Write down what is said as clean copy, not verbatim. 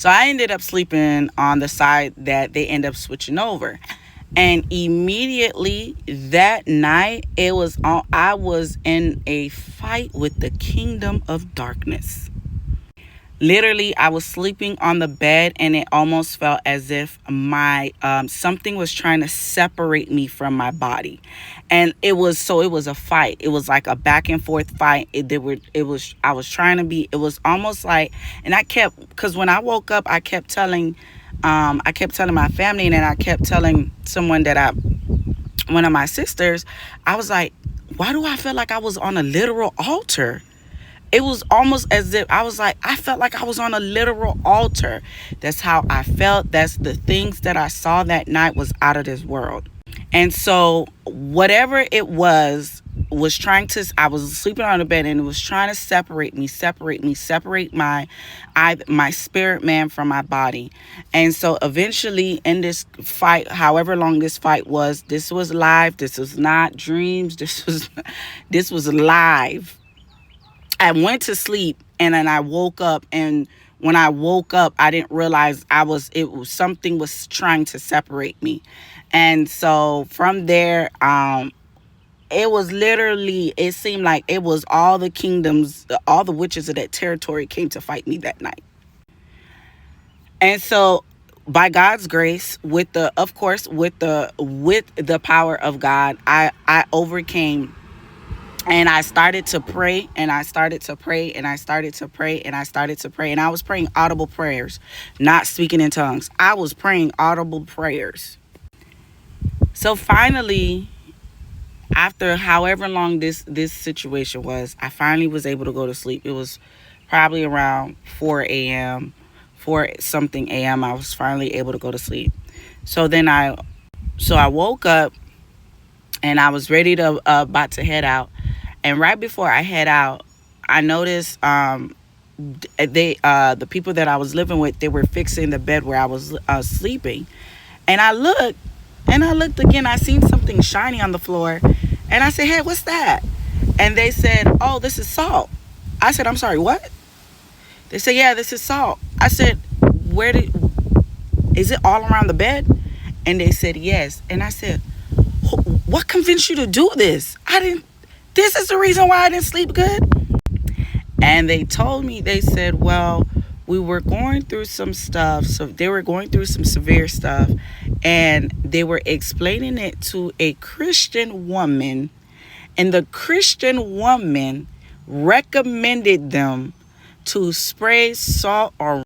So I ended up sleeping on the side that they end up switching over. And immediately that night, I was in a fight with the kingdom of darkness. Literally, I was sleeping on the bed, and it almost felt as if my something was trying to separate me from my body, and it was a fight. It was like a back and forth fight. I was trying to be. It was almost like, and I kept, because when I woke up, I kept telling my family, and then I kept telling one of my sisters. I was like, why do I feel like I was on a literal altar? It was almost as if I felt like I was on a literal altar. That's how I felt. That's the things that I saw that night was out of this world. And so whatever it was trying to, I was sleeping on the bed, and it was trying to separate my spirit man from my body. And so eventually in this fight, however long this fight was, this was live. This was not dreams. This was live. I went to sleep, and then I woke up, and when I woke up, I didn't realize something was trying to separate me. And so from there, it seemed like it was all the kingdoms, all the witches of that territory came to fight me that night. And so by God's grace, with the power of God, I overcame. And I started to pray, and I started to pray, and I started to pray, and I started to pray. And I was praying audible prayers, not speaking in tongues. I was praying audible prayers. So finally, after however long this situation was, I finally was able to go to sleep. It was probably around 4 a.m., 4 something a.m. I was finally able to go to sleep. So I woke up, and I was ready to about to head out. And right before I head out, I noticed the people that I was living with, they were fixing the bed where I was sleeping. And I looked again. I seen something shiny on the floor, and I said, "Hey, what's that?" And they said, "Oh, this is salt." I said, "I'm sorry, what?" They said, "Yeah, this is salt." I said, is it all around the bed?" And they said, "Yes." And I said, "What convinced you to do this? This is the reason why I didn't sleep good." And they told me, they said, "Well, we were going through some stuff." So they were going through some severe stuff, and they were explaining it to a Christian woman, and the Christian woman recommended them to spray salt or